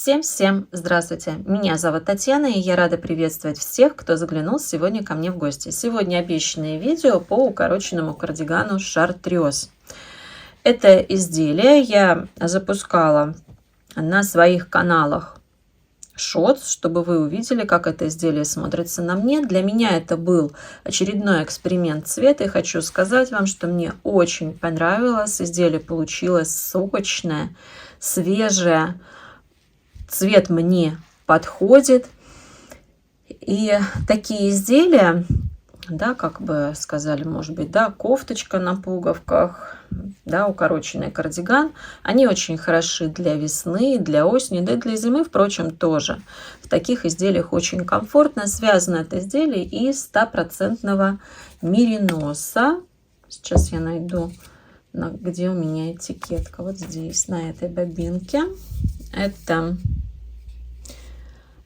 Всем здравствуйте! Меня зовут Татьяна, и я рада приветствовать всех, кто заглянул сегодня ко мне в гости. Сегодня обещанное видео по укороченному кардигану Шартриоз. Это изделие я запускала на своих каналах Шотс, чтобы вы увидели, как это изделие смотрится на мне. Для меня это был очередной эксперимент цвета, и хочу сказать вам, что мне очень понравилось. Изделие получилось сочное, свежее. Цвет мне подходит. И такие изделия, да, как бы сказали, может быть, да, кофточка на пуговках, да, укороченный кардиган, они очень хороши для весны, для осени, да и для зимы, впрочем, тоже. В таких изделиях очень комфортно. Связано это изделие из 100% мериноса. Сейчас я найду, где у меня этикетка. Вот здесь, на этой бобинке. Это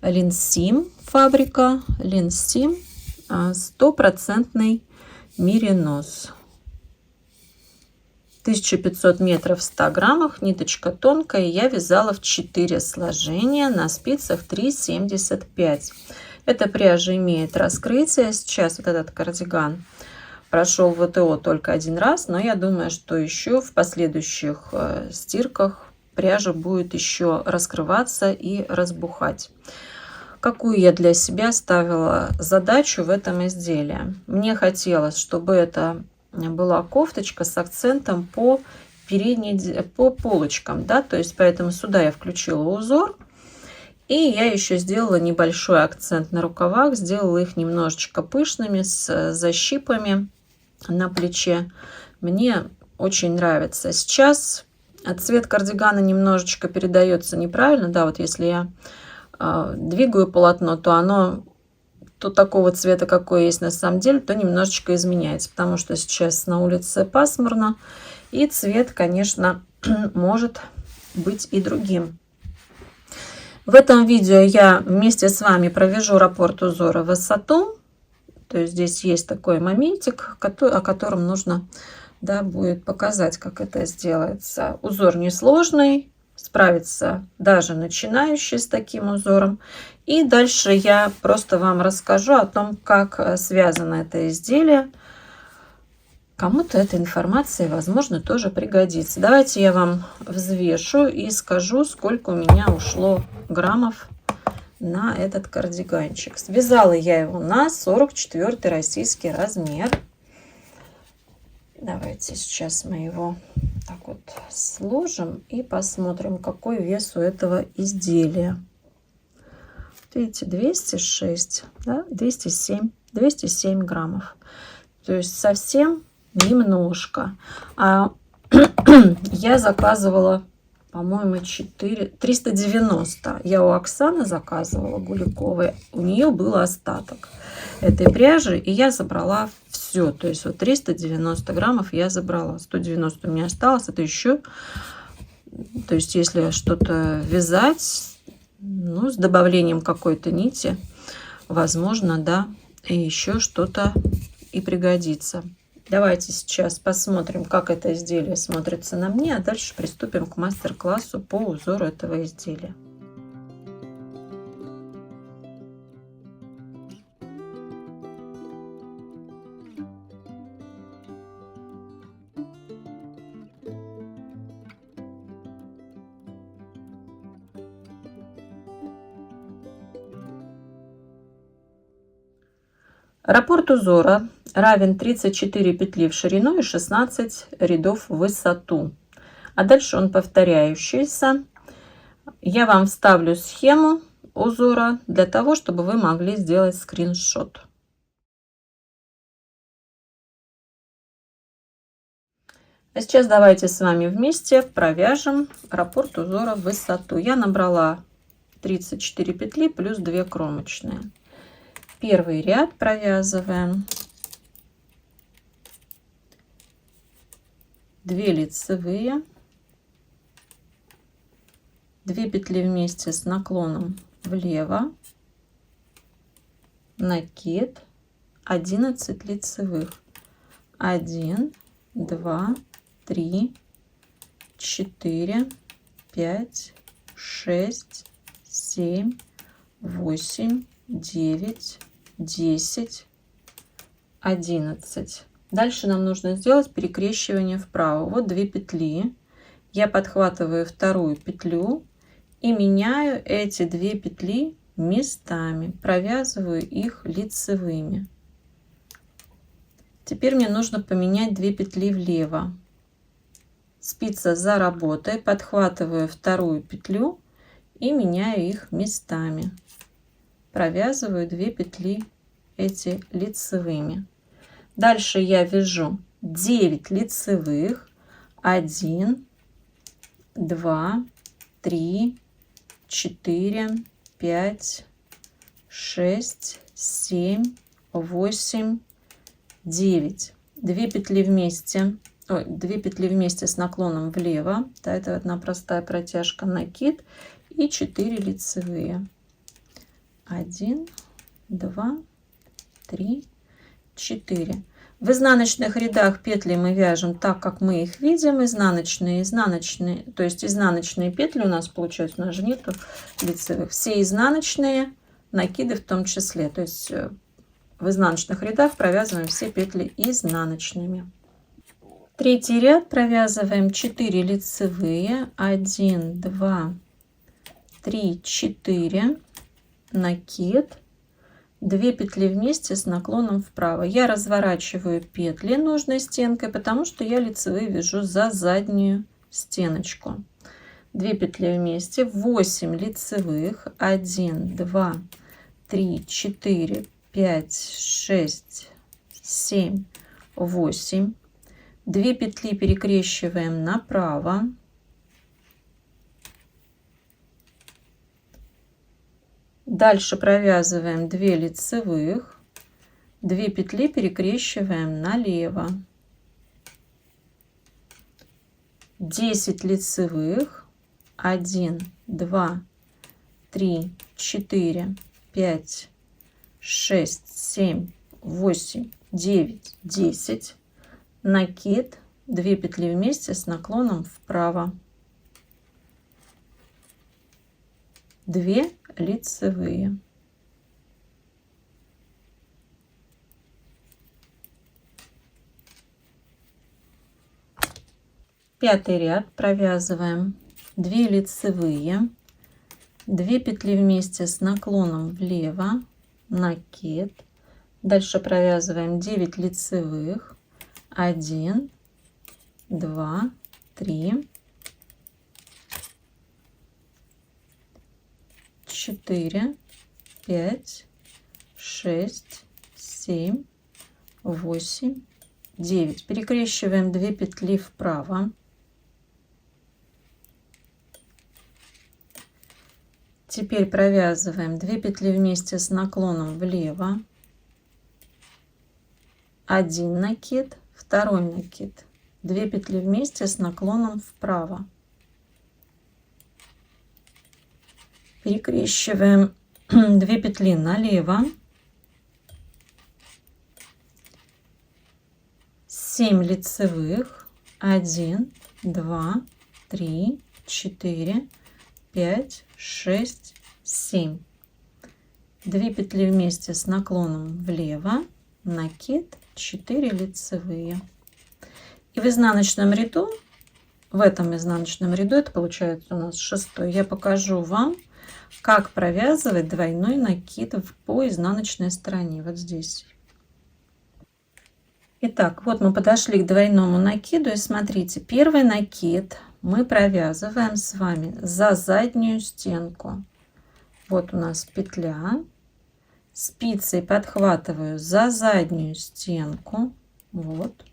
Линсим, фабрика Линсим, 100% меринос. 1500 метров в 100 граммах, ниточка тонкая, я вязала в 4 сложения на спицах 3,75. Эта пряжа имеет раскрытие. Сейчас вот этот кардиган прошел ВТО только один раз, но я думаю, что еще в последующих стирках пряжа будет еще раскрываться и разбухать. Какую я для себя ставила задачу в этом изделии? Мне хотелось, чтобы это была кофточка с акцентом по полочкам, да, то есть поэтому сюда я включила узор. И я еще сделала небольшой акцент на рукавах, сделала их немножечко пышными, с защипами на плече. Мне очень нравится. Сейчас цвет кардигана немножечко передается неправильно, да, вот если я двигаю полотно, то оно такого цвета, какой есть на самом деле, то немножечко изменяется, потому что сейчас на улице пасмурно, и цвет, конечно, может быть и другим. В этом видео я вместе с вами провяжу раппорт узора в высоту, то есть здесь есть такой моментик, о котором нужно, да, будет показать, как это сделается. Узор несложный. Справится даже начинающий с таким узором. И дальше я просто вам расскажу о том, как связано это изделие. Кому-то эта информация, возможно, тоже пригодится. Давайте я вам взвешу и скажу, сколько у меня ушло граммов на этот кардиганчик. Связала я его на 44 российский размер. Давайте сейчас мы его так вот сложим и посмотрим, какой вес у этого изделия. Видите, 206, да, 207 граммов. То есть совсем немножко. Я заказывала, по-моему, 390. Я у Оксаны заказывала Гуликовой. У нее был остаток этой пряжи, и я забрала все. То есть вот 390 граммов я забрала. 190 у меня осталось. Это еще, то есть если что-то вязать, ну, с добавлением какой-то нити, возможно, да, и еще что-то и пригодится. Давайте сейчас посмотрим, как это изделие смотрится на мне, а дальше приступим к мастер-классу по узору этого изделия. Раппорт узора равен 34 петли в ширину и 16 рядов в высоту. А дальше он повторяющийся. Я вам вставлю схему узора для того, чтобы вы могли сделать скриншот. А сейчас давайте с вами вместе провяжем раппорт узора в высоту. Я набрала 34 петли плюс 2 кромочные. Первый ряд провязываем, 2 лицевые, 2 петли вместе с наклоном влево, накид, 11 лицевых, 1, 2, 3, 4, 5, 6, 7, 8, 9, 10, 11. Дальше нам нужно сделать перекрещивание вправо. Вот 2 петли. Я подхватываю вторую петлю и меняю эти 2 петли местами, провязываю их лицевыми. Теперь мне нужно поменять 2 петли влево. Спица за работой, подхватываю вторую петлю и меняю их местами. Провязываю 2 петли эти лицевыми. Дальше я вяжу 9 лицевых. 1, 2, 3, 4, 5, 6, 7, 8, 9. 2 петли вместе. 2 петли вместе с наклоном влево. Да, это одна простая протяжка, накид и 4 лицевые. 1, 2, 3, 4. В изнаночных рядах петли мы вяжем так, как мы их видим. Изнаночные, то есть изнаночные петли у нас получаются, у нас же нету лицевых. Все изнаночные, накиды в том числе. То есть в изнаночных рядах провязываем все петли изнаночными. Третий ряд провязываем 4 лицевые. 1, 2, 3, 4. Накид. 2 петли вместе с наклоном вправо. Я разворачиваю петли нужной стенкой, потому что я лицевые вяжу за заднюю стеночку. 2 петли вместе, 8 лицевых. 1, 2, 3, 4, 5, 6, 7, 8. 2 петли перекрещиваем направо. Дальше провязываем 2 лицевых, 2 петли перекрещиваем налево. 10 лицевых. 1, 2, 3, 4, 5, 6, 7, 8, 9, 10. Накид, 2 петли вместе с наклоном вправо. 2 лицевые. Пятый ряд провязываем 2 лицевые, 2 петли вместе с наклоном влево, накид. Дальше провязываем 9 лицевых. 1, 2, 3, 4, 5, 6, 7, 8, 9. Перекрещиваем 2 петли вправо. Теперь провязываем 2 петли вместе с наклоном влево. 1 накид, второй накид. 2 петли вместе с наклоном вправо. Перекрещиваем 2 петли налево. 7 лицевых. 1, 2, 3, 4, 5, 6, 7. 2 петли вместе с наклоном влево. Накид, 4 лицевые. И в изнаночном ряду, в этом изнаночном ряду, это получается у нас 6-й, я покажу вам, как провязывать двойной накид по изнаночной стороне. Вот здесь. Итак, вот мы подошли к двойному накиду. И смотрите, первый накид мы провязываем с вами за заднюю стенку. Вот у нас петля. Спицей подхватываю за заднюю стенку. Вот.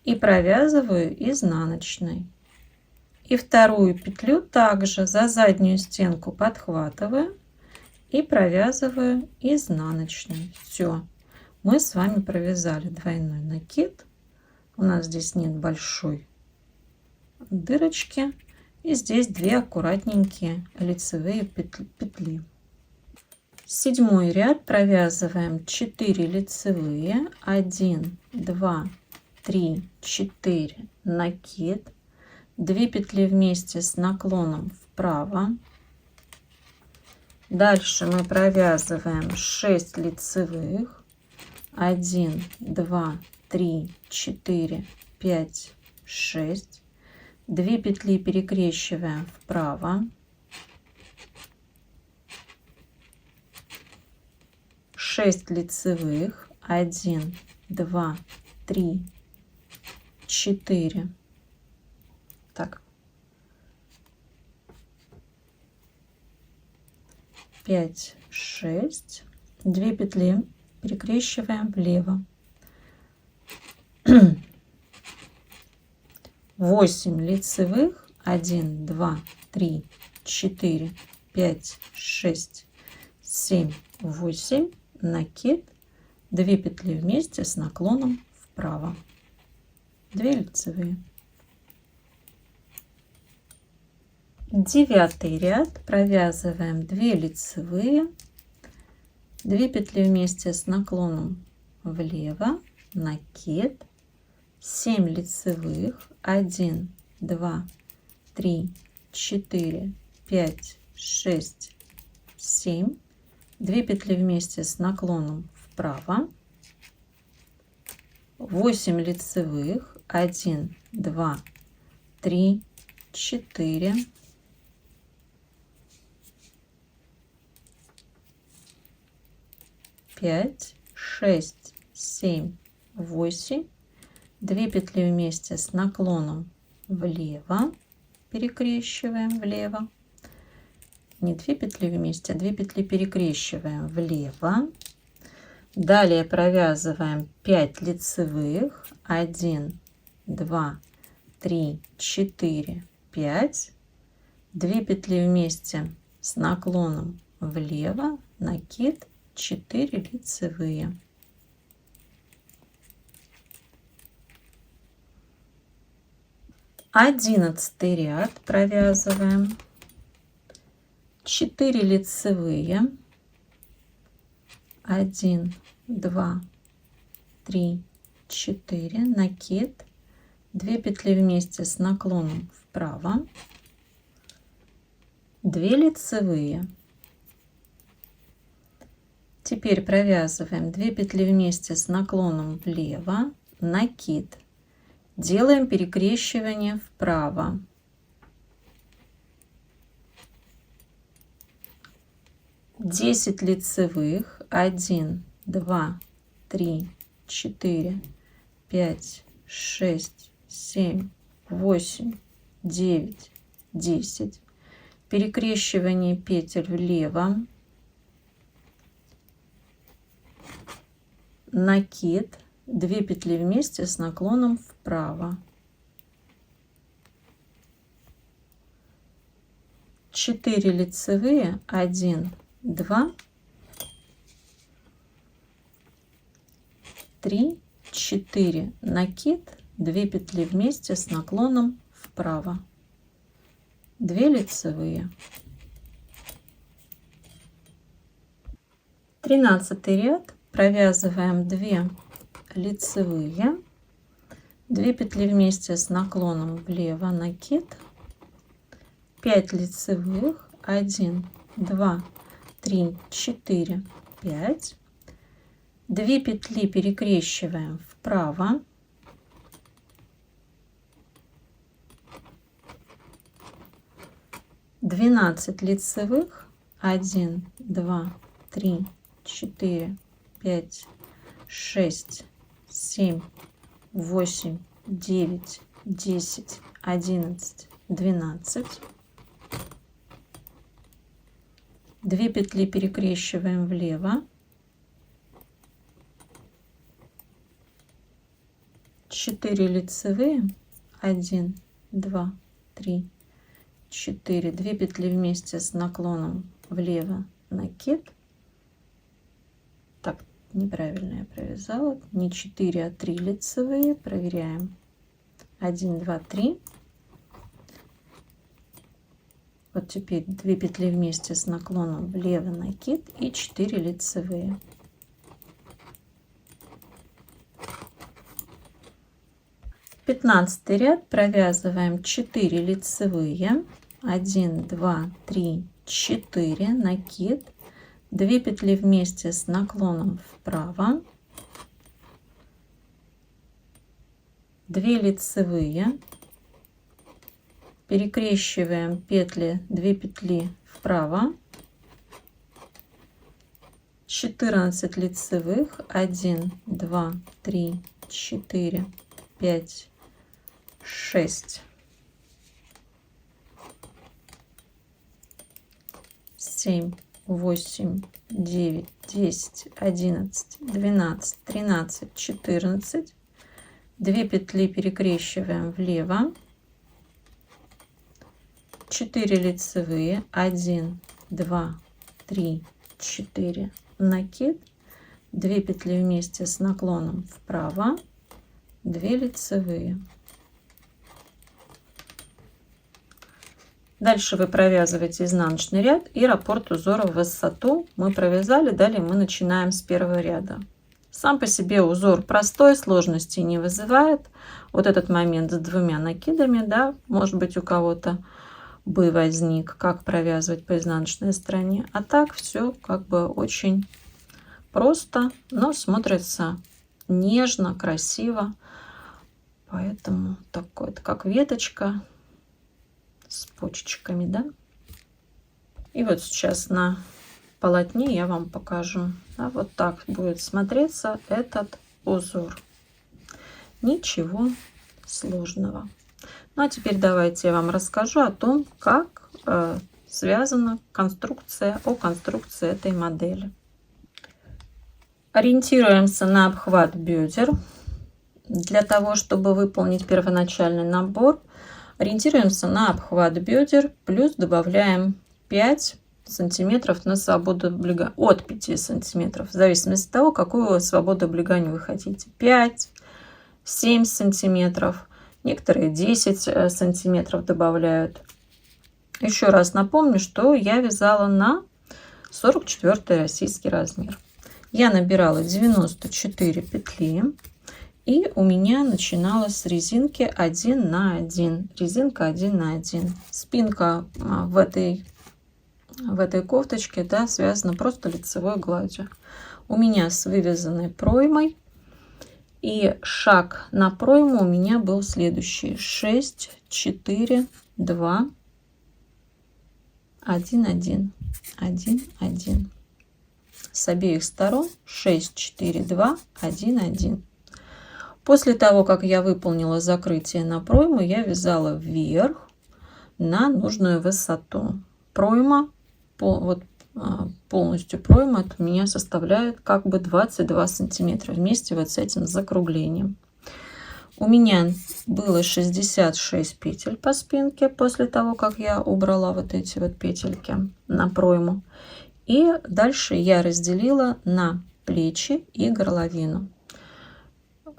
И провязываю изнаночной. И вторую петлю также за заднюю стенку подхватываю и провязываю изнаночной. Все, мы с вами провязали двойной накид. У нас здесь нет большой дырочки, и здесь 2 аккуратненькие лицевые петли. 7-й ряд провязываем 4 лицевые. 1, 2, 3, 4, накид. 2 петли вместе с наклоном вправо. Дальше мы провязываем 6 лицевых. 1, 2, 3, 4, 5, 6. 2 петли перекрещиваем вправо. 6 лицевых. 1, 2, 3, 4. Так. 5, 6. 2 петли перекрещиваем влево. 8 лицевых. 1, 2, 3, 4, 5, 6, 7, 8. Накид. 2 петли вместе с наклоном вправо. 2 лицевые. 9 ряд. Провязываем 2 лицевые. 2 петли вместе с наклоном влево. Накид. 7 лицевых. 1, 2, 3, 4, 5, 6, 7. 2 петли вместе с наклоном вправо. 8 лицевых. 1, 2, 3, 4. 5, 6, 7, 8. 2 петли вместе с наклоном влево. Перекрещиваем влево. Не 2 петли вместе, а 2 петли перекрещиваем влево. Далее провязываем 5 лицевых. 1, 2, 3, 4, 5. 2 петли вместе с наклоном влево. Накид. 4 лицевые. 11 ряд. Провязываем 4 лицевые. 1, 2, 3, 4. Накид. 2 петли вместе с наклоном вправо. 2 лицевые. Теперь провязываем 2 петли вместе с наклоном влево. Накид. Делаем перекрещивание вправо. 10 лицевых. 1, 2, 3, 4, 5, 6, 7, 8, 9, 10. Перекрещивание петель влево. Накид. 2 петли вместе с наклоном вправо. 4 лицевые. 1, 2, 3, 4. Накид. 2 петли вместе с наклоном вправо. 2 лицевые. 13 ряд. Провязываем 2 лицевые. 2 петли вместе с наклоном влево. Накид. 5 лицевых. 1, 2, 3, 4, 5. 2 петли перекрещиваем вправо. 12 лицевых. 1, 2, 3, 4, 5, 6, 7, 8, 9, 10, 11, 12. 2 петли перекрещиваем влево. 4 лицевые. 1, 2, 3, 4. 2 петли вместе с наклоном влево. Накид. Так, неправильно я провязала. Не 4, а 3 лицевые. Проверяем. 1, 2, 3. Вот теперь 2 петли вместе с наклоном влево. Накид. И 4 лицевые. Пятнадцатый ряд. Провязываем 4 лицевые. 1, 2, 3, 4, накид, 2 петли вместе с наклоном вправо, 2 лицевые, перекрещиваем петли, 2 петли вправо, 14 лицевых, 1, 2, 3, 4, 5, 6, 7, 8, 9, 10, 11, 12, 13, 14. 2 петли перекрещиваем влево, 4 лицевые, 1, 2, 3, 4, накид, 2 петли вместе с наклоном вправо, 2 лицевые. Дальше вы провязываете изнаночный ряд и раппорт узора в высоту мы провязали. Далее мы начинаем с первого ряда. Сам по себе узор простой, сложности не вызывает. Вот этот момент с 2 накидами, да, может быть у кого-то бы возник, как провязывать по изнаночной стороне. А так все как бы очень просто, но смотрится нежно, красиво. Поэтому такой, как веточка с почечками, да. И вот сейчас на полотне я вам покажу. Да, вот так будет смотреться этот узор. Ничего сложного. Ну а теперь давайте я вам расскажу о том, как связана конструкция, о конструкции этой модели. Ориентируемся на обхват бедер. Для того, чтобы выполнить первоначальный набор, ориентируемся на обхват бедер, плюс добавляем 5 сантиметров на свободу облегания, от 5 сантиметров, в зависимости от того, какую свободу облегания вы хотите. 5, 7 сантиметров, некоторые 10 сантиметров добавляют. Еще раз напомню, что я вязала на 44 российский размер. Я набирала 94 петли. И у меня начиналась с резинки 1 на 1. Резинка 1 на 1. Спинка в этой кофточке, да, связана просто лицевой гладью. У меня с вывязанной проймой. И шаг на пройму у меня был следующий. 6, 4, 2, 1, 1. 1, 1. С обеих сторон 6, 4, 2, 1, 1. После того, как я выполнила закрытие на пройму, я вязала вверх на нужную высоту. Пройма, вот полностью пройма у меня составляет как бы 22 сантиметра вместе вот с этим закруглением. У меня было 66 петель по спинке после того, как я убрала вот эти вот петельки на пройму. И дальше я разделила на плечи и горловину.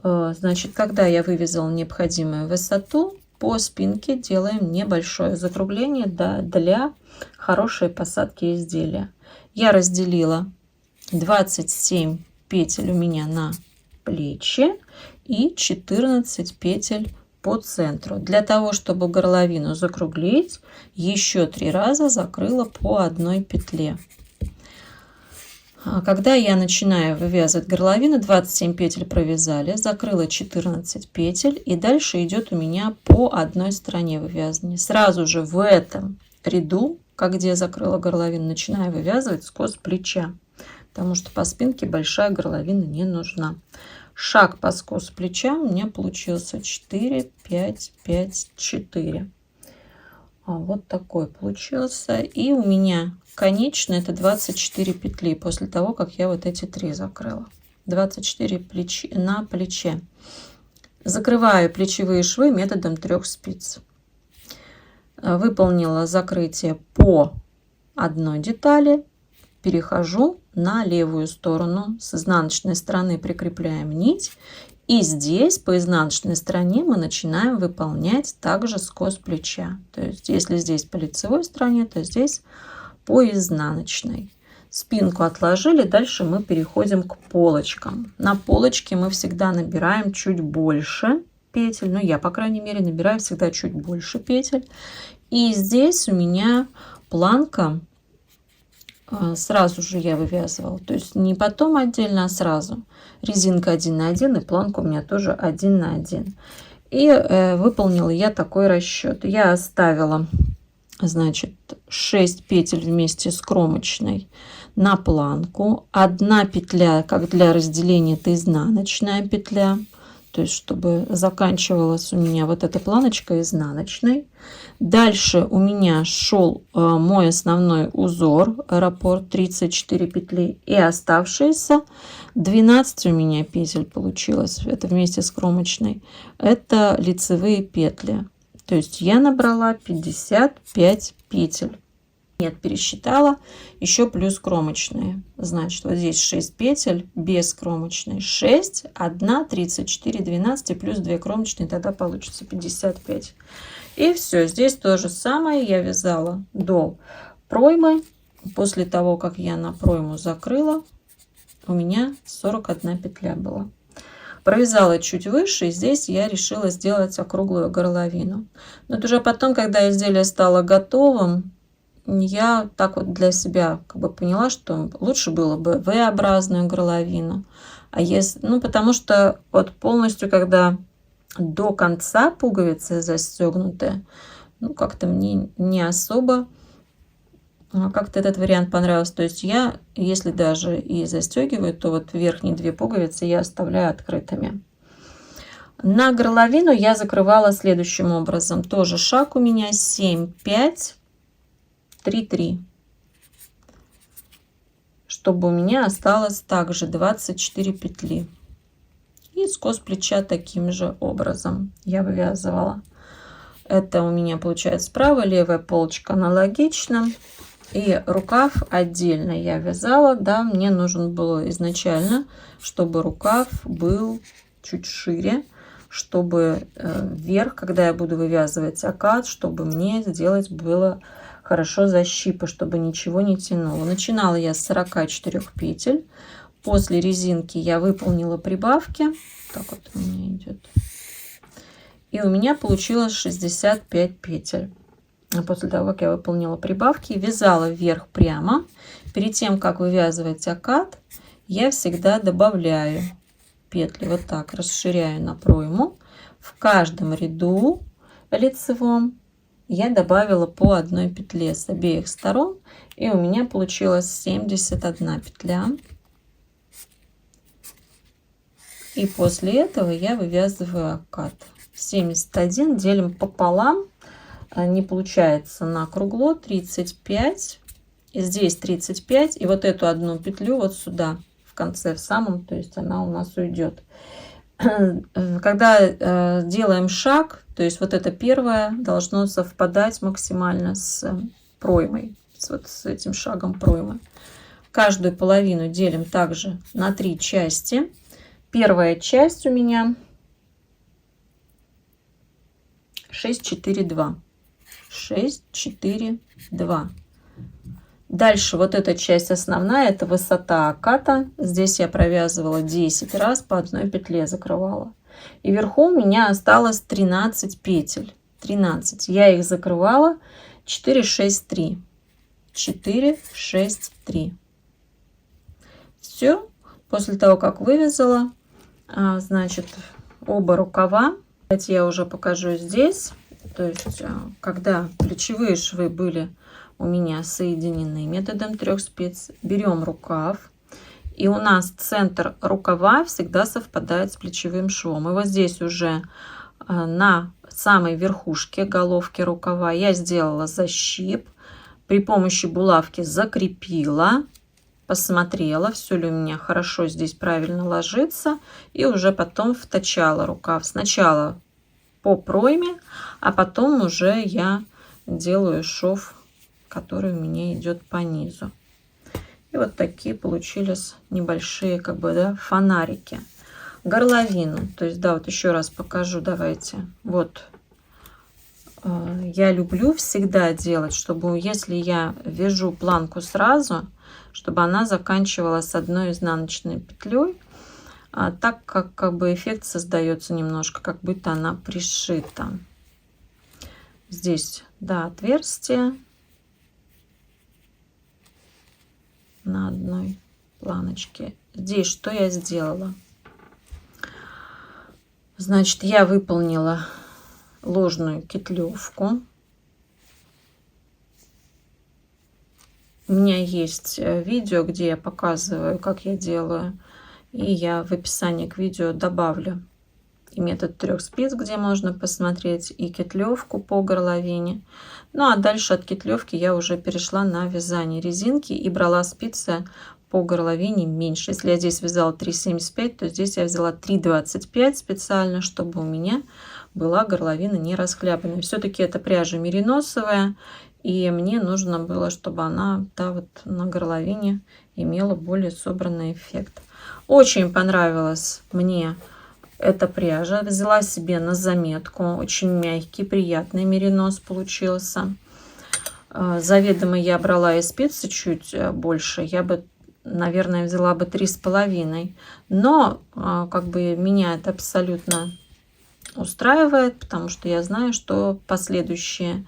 Значит, когда я вывязала необходимую высоту, по спинке делаем небольшое закругление для хорошей посадки изделия. Я разделила 27 петель у меня на плечи и 14 петель по центру. Для того, чтобы горловину закруглить, еще 3 раза закрыла по одной петле. Когда я начинаю вывязывать горловину, 27 петель провязали, закрыла 14 петель, и дальше идет у меня по одной стороне вывязывания. Сразу же в этом ряду, где я закрыла горловину, начинаю вывязывать скос плеча, потому что по спинке большая горловина не нужна. Шаг по скосу плеча у меня получился 4, 5, 5, 4. Вот такой получился. И у меня конечно это 24 петли после того, как я вот эти 3 закрыла. 24 на плече. Закрываю плечевые швы методом 3 спиц. Выполнила закрытие по одной детали. Перехожу на левую сторону. С изнаночной стороны прикрепляем нить. И здесь по изнаночной стороне мы начинаем выполнять также скос плеча. То есть если здесь по лицевой стороне, то здесь по изнаночной. Спинку отложили, дальше мы переходим к полочкам. На полочке мы всегда набираем чуть больше петель. Ну, я, по крайней мере, набираю всегда чуть больше петель. И здесь у меня планка сразу же я вывязывала. То есть не потом отдельно, а сразу. Резинка 1 на 1 и планка у меня тоже 1 на 1. И выполнила я такой расчет. Я оставила, значит, 6 петель вместе с кромочной на планку. Одна петля, как для разделения, это изнаночная петля. То есть, чтобы заканчивалась у меня вот эта планочка изнаночной. Дальше у меня шел мой основной узор, аэропорт, 34 петли. И оставшиеся 12 у меня петель получилось. Это вместе с кромочной. Это лицевые петли. То есть я набрала 55 петель. Нет, пересчитала, еще плюс кромочные. Значит, вот здесь 6 петель без кромочной. 6, 1, 34, 12 и плюс 2 кромочные, тогда получится 55. И все, здесь то же самое я вязала до проймы. После того, как я на пройму закрыла, у меня 41 петля была. Провязала чуть выше, и здесь я решила сделать округлую горловину. Но это уже потом, когда изделие стало готовым, я так вот для себя как бы поняла, что лучше было бы V-образную горловину. А если, ну, потому что вот полностью, когда до конца пуговицы застегнутые, ну, как-то мне не особо как-то этот вариант понравился. То есть я, если даже и застегиваю, то вот верхние 2 пуговицы я оставляю открытыми. На горловину я закрывала следующим образом. Тоже шаг у меня 7, 5, 3, 3. Чтобы у меня осталось также 24 петли. И скос плеча таким же образом я вывязывала. Это у меня получается справа, левая полочка аналогично. И рукав отдельно я вязала. Да, мне нужен было изначально, чтобы рукав был чуть шире, чтобы вверх, когда я буду вывязывать окат, чтобы мне сделать было хорошо защипы, чтобы ничего не тянуло. Начинала я с 44 петель. После резинки я выполнила прибавки. Так вот у меня идет. И у меня получилось 65 петель. После того, как я выполнила прибавки, вязала вверх прямо. Перед тем, как вывязывать окат, я всегда добавляю петли. Вот так расширяю на пройму. В каждом ряду лицевом я добавила по одной петле с обеих сторон. И у меня получилось 71 петля. И после этого я вывязываю окат. 71 делим пополам. Не получается на кругло 35. И здесь 35. И вот эту одну петлю вот сюда в конце, в самом, то есть она у нас уйдет. Когда делаем шаг, то есть вот это первое должно совпадать максимально с проймой, вот с этим шагом проймы. Каждую половину делим также на 3 части. Первая часть у меня 6, 4, 2. 6, 4, 2. Дальше вот эта часть основная, это высота оката. Здесь я провязывала 10 раз, по одной петле закрывала. И вверху у меня осталось 13 петель. 13. Я их закрывала 4, 6, 3. 4, 6, 3. Все. После того, как вывязала, значит, оба рукава. Давайте я уже покажу здесь. То есть, когда плечевые швы были у меня соединены методом 3 спиц, берем рукав, и у нас центр рукава всегда совпадает с плечевым швом. И вот здесь уже на самой верхушке головки рукава я сделала защип, при помощи булавки закрепила, посмотрела, все ли у меня хорошо здесь правильно ложится, и уже потом вточала рукав. Сначала по пройме, а потом уже я делаю шов, который у меня идет по низу. И вот такие получились небольшие, как бы, да, фонарики. Горловину, то есть, да, вот еще раз покажу, давайте. Вот я люблю всегда делать, чтобы, если я вяжу планку сразу, чтобы она заканчивалась одной изнаночной петлей, так как бы эффект создается немножко, как будто она пришита. Здесь, да, отверстие. на одной планочке. Здесь что я сделала? Значит, я выполнила ложную кетлевку. У меня есть видео, где я показываю, как я делаю. И я в описании к видео добавлю и метод 3 спиц, где можно посмотреть, и кетлевку по горловине. Ну а дальше от кетлевки я уже перешла на вязание резинки и брала спицы по горловине меньше. Если я здесь вязала 3,75, то здесь я взяла 3,25 специально, чтобы у меня была горловина не расхлябанная. Все-таки это пряжа мериносовая, и мне нужно было, чтобы она вот на горловине имела более собранный эффект. Очень понравилась мне эта пряжа. Взяла себе на заметку. Очень мягкий, приятный меринос получился. Заведомо я брала и спицы чуть больше. Я бы, наверное, взяла бы 3,5. Но как бы меня это абсолютно устраивает, потому что я знаю, что последующие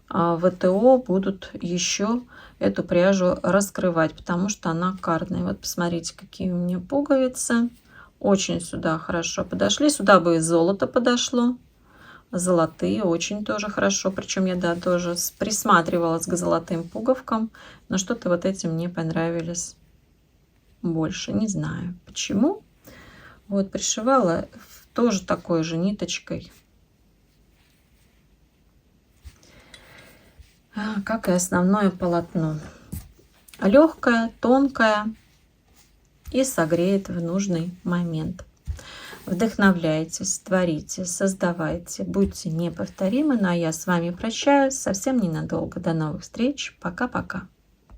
ВТО будут еще эту пряжу раскрывать, потому что она кардная. Вот посмотрите, какие у меня пуговицы. Очень сюда хорошо подошли. Сюда бы и золото подошло. Золотые очень тоже хорошо. Причем я, да, тоже присматривалась к золотым пуговкам. Но что-то вот эти мне понравились больше. Не знаю почему. Вот пришивала тоже такой же ниточкой, как и основное полотно. Легкое, тонкое и согреет в нужный момент. Вдохновляйтесь, творите, создавайте, будьте неповторимы. Ну а я с вами прощаюсь совсем ненадолго. До новых встреч. Пока-пока.